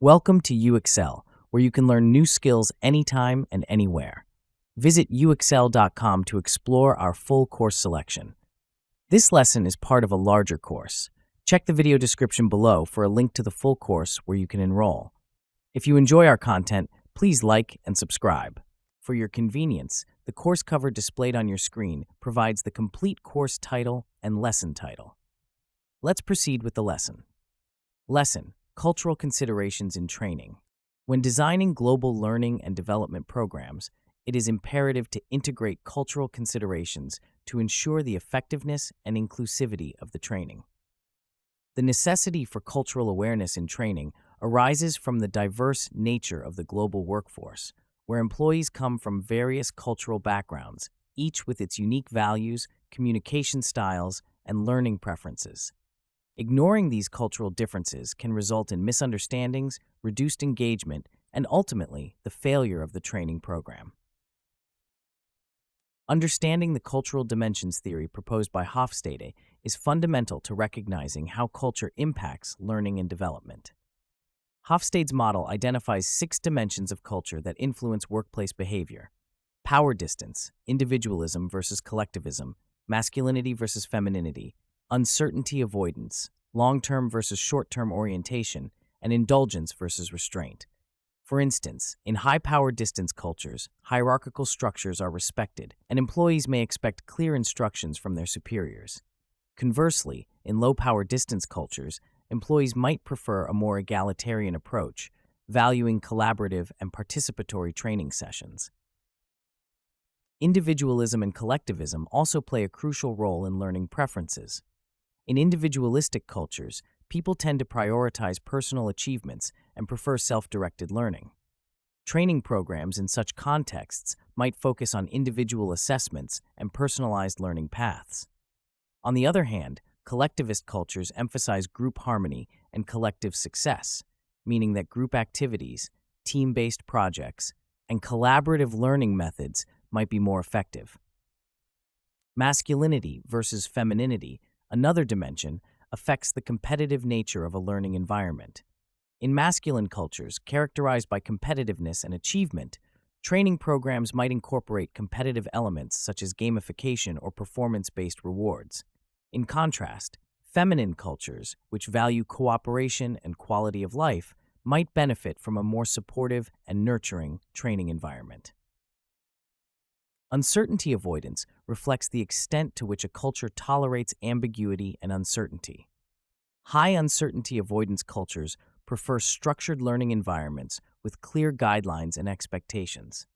Welcome to UXL, where you can learn new skills anytime and anywhere. Visit uxl.com to explore our full course selection. This lesson is part of a larger course. Check the video description below for a link to the full course where you can enroll. If you enjoy our content, please like and subscribe. For your convenience, the course cover displayed on your screen provides the complete course title and lesson title. Let's proceed with the lesson. Lesson: Cultural Considerations in Training. When designing global learning and development programs, it is imperative to integrate cultural considerations to ensure the effectiveness and inclusivity of the training. The necessity for cultural awareness in training arises from the diverse nature of the global workforce, where employees come from various cultural backgrounds, each with its unique values, communication styles, and learning preferences. Ignoring these cultural differences can result in misunderstandings, reduced engagement, and ultimately the failure of the training program. Understanding the cultural dimensions theory proposed by Hofstede is fundamental to recognizing how culture impacts learning and development. Hofstede's model identifies 6 dimensions of culture that influence workplace behavior: power distance, individualism versus collectivism, masculinity versus femininity, uncertainty avoidance, long-term versus short-term orientation, and indulgence versus restraint. For instance, in high-power distance cultures, hierarchical structures are respected, and employees may expect clear instructions from their superiors. Conversely, in low-power distance cultures, employees might prefer a more egalitarian approach, valuing collaborative and participatory training sessions. Individualism and collectivism also play a crucial role in learning preferences. In individualistic cultures, people tend to prioritize personal achievements and prefer self-directed learning. Training programs in such contexts might focus on individual assessments and personalized learning paths. On the other hand, collectivist cultures emphasize group harmony and collective success, meaning that group activities, team-based projects, and collaborative learning methods might be more effective. Masculinity versus femininity, another dimension, affects the competitive nature of a learning environment. In masculine cultures, characterized by competitiveness and achievement, training programs might incorporate competitive elements such as gamification or performance-based rewards. In contrast, feminine cultures, which value cooperation and quality of life, might benefit from a more supportive and nurturing training environment. Uncertainty avoidance reflects the extent to which a culture tolerates ambiguity and uncertainty. High uncertainty avoidance cultures prefer structured learning environments with clear guidelines and expectations.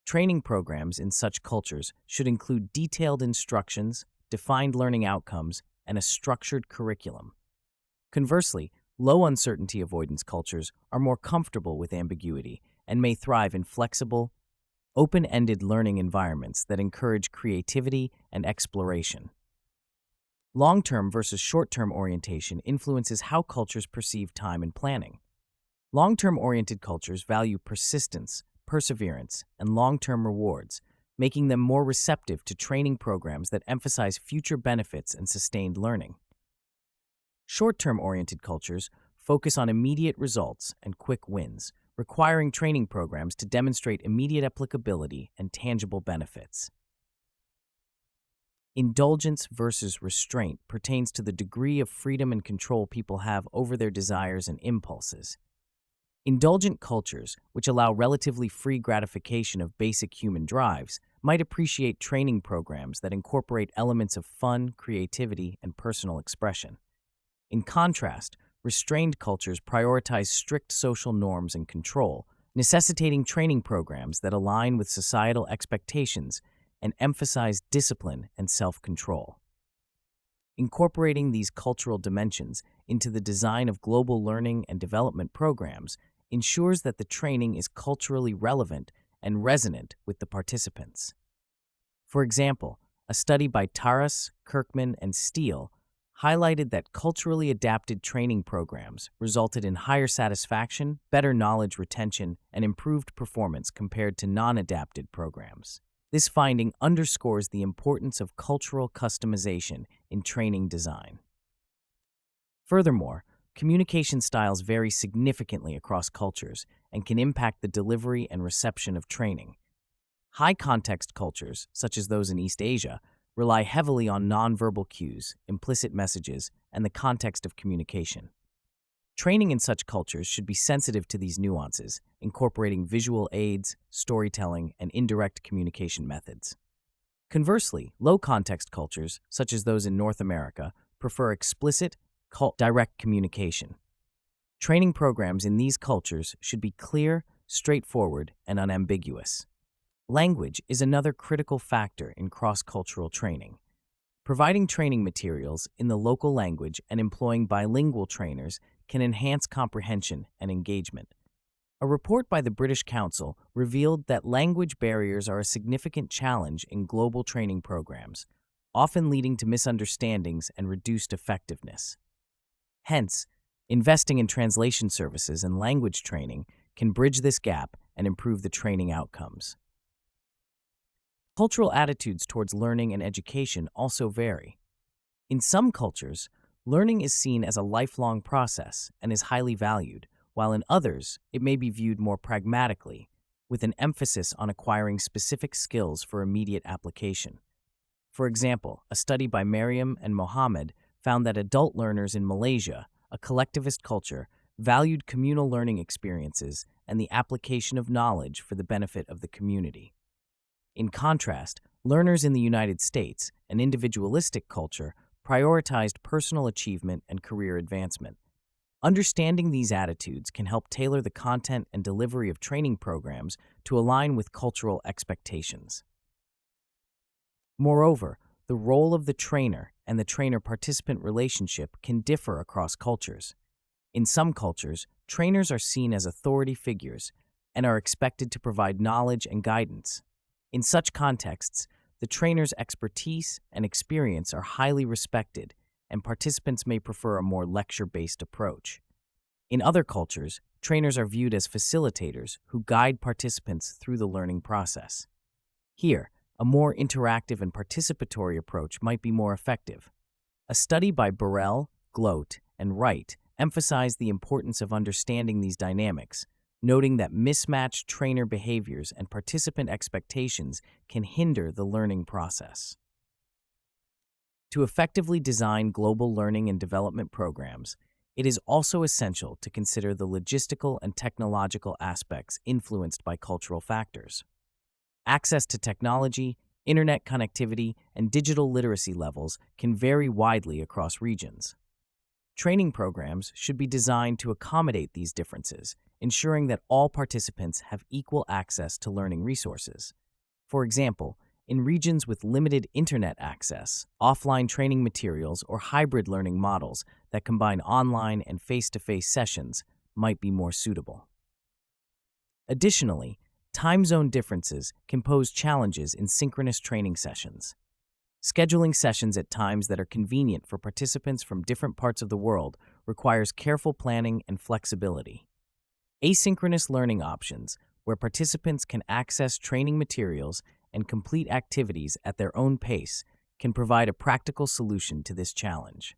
Training programs in such cultures should include detailed instructions, defined learning outcomes, and a structured curriculum. Conversely, low uncertainty avoidance cultures are more comfortable with ambiguity and may thrive in flexible, open-ended learning environments that encourage creativity and exploration. Long-term versus short-term orientation influences how cultures perceive time and planning. Long-term oriented cultures value persistence, perseverance, and long-term rewards, making them more receptive to training programs that emphasize future benefits and sustained learning. Short-term oriented cultures focus on immediate results and quick wins, requiring training programs to demonstrate immediate applicability and tangible benefits. Indulgence versus restraint pertains to the degree of freedom and control people have over their desires and impulses. Indulgent cultures, which allow relatively free gratification of basic human drives, might appreciate training programs that incorporate elements of fun, creativity, and personal expression. In contrast, restrained cultures prioritize strict social norms and control, necessitating training programs that align with societal expectations and emphasize discipline and self-control. Incorporating these cultural dimensions into the design of global learning and development programs ensures that the training is culturally relevant and resonant with the participants. For example, a study by Taras, Kirkman, and Steele highlighted that culturally adapted training programs resulted in higher satisfaction, better knowledge retention, and improved performance compared to non-adapted programs. This finding underscores the importance of cultural customization in training design. Furthermore, communication styles vary significantly across cultures and can impact the delivery and reception of training. High-context cultures, such as those in East Asia, rely heavily on nonverbal cues, implicit messages, and the context of communication. Training in such cultures should be sensitive to these nuances, incorporating visual aids, storytelling, and indirect communication methods. Conversely, low-context cultures, such as those in North America, prefer explicit, direct communication. Training programs in these cultures should be clear, straightforward, and unambiguous. Language is another critical factor in cross-cultural training. Providing training materials in the local language and employing bilingual trainers can enhance comprehension and engagement. A report by the British Council revealed that language barriers are a significant challenge in global training programs, often leading to misunderstandings and reduced effectiveness. Hence, investing in translation services and language training can bridge this gap and improve the training outcomes. Cultural attitudes towards learning and education also vary. In some cultures, learning is seen as a lifelong process and is highly valued, while in others, it may be viewed more pragmatically, with an emphasis on acquiring specific skills for immediate application. For example, a study by Mariam and Mohammed found that adult learners in Malaysia, a collectivist culture, valued communal learning experiences and the application of knowledge for the benefit of the community. In contrast, learners in the United States, an individualistic culture, prioritized personal achievement and career advancement. Understanding these attitudes can help tailor the content and delivery of training programs to align with cultural expectations. Moreover, the role of the trainer and the trainer-participant relationship can differ across cultures. In some cultures, trainers are seen as authority figures and are expected to provide knowledge and guidance. In such contexts, the trainer's expertise and experience are highly respected, and participants may prefer a more lecture-based approach. In other cultures, trainers are viewed as facilitators who guide participants through the learning process. Here, a more interactive and participatory approach might be more effective. A study by Burrell, Gloat, and Wright emphasized the importance of understanding these dynamics, noting that mismatched trainer behaviors and participant expectations can hinder the learning process. To effectively design global learning and development programs, it is also essential to consider the logistical and technological aspects influenced by cultural factors. Access to technology, internet connectivity, and digital literacy levels can vary widely across regions. Training programs should be designed to accommodate these differences, ensuring that all participants have equal access to learning resources. For example, in regions with limited internet access, offline training materials or hybrid learning models that combine online and face-to-face sessions might be more suitable. Additionally, time zone differences can pose challenges in synchronous training sessions. Scheduling sessions at times that are convenient for participants from different parts of the world requires careful planning and flexibility. Asynchronous learning options, where participants can access training materials and complete activities at their own pace, can provide a practical solution to this challenge.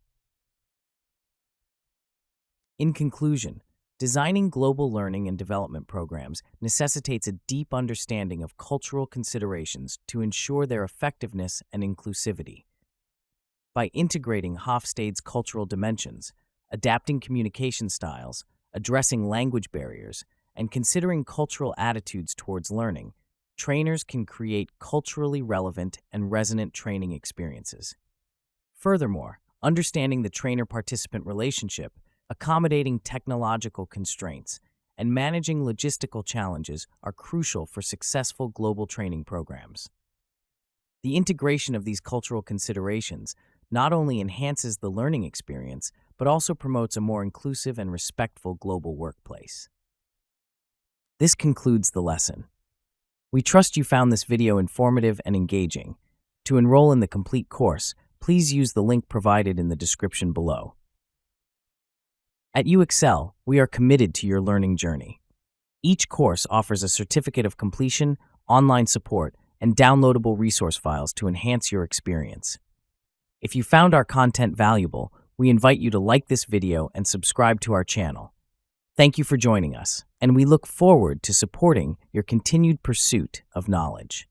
In conclusion, designing global learning and development programs necessitates a deep understanding of cultural considerations to ensure their effectiveness and inclusivity. By integrating Hofstede's cultural dimensions, adapting communication styles, addressing language barriers, and considering cultural attitudes towards learning, trainers can create culturally relevant and resonant training experiences. Furthermore, understanding the trainer-participant relationship, accommodating technological constraints, and managing logistical challenges are crucial for successful global training programs. The integration of these cultural considerations not only enhances the learning experience, but also promotes a more inclusive and respectful global workplace. This concludes the lesson. We trust you found this video informative and engaging. To enroll in the complete course, please use the link provided in the description below. At UExcel, we are committed to your learning journey. Each course offers a certificate of completion, online support, and downloadable resource files to enhance your experience. If you found our content valuable, we invite you to like this video and subscribe to our channel. Thank you for joining us, and we look forward to supporting your continued pursuit of knowledge.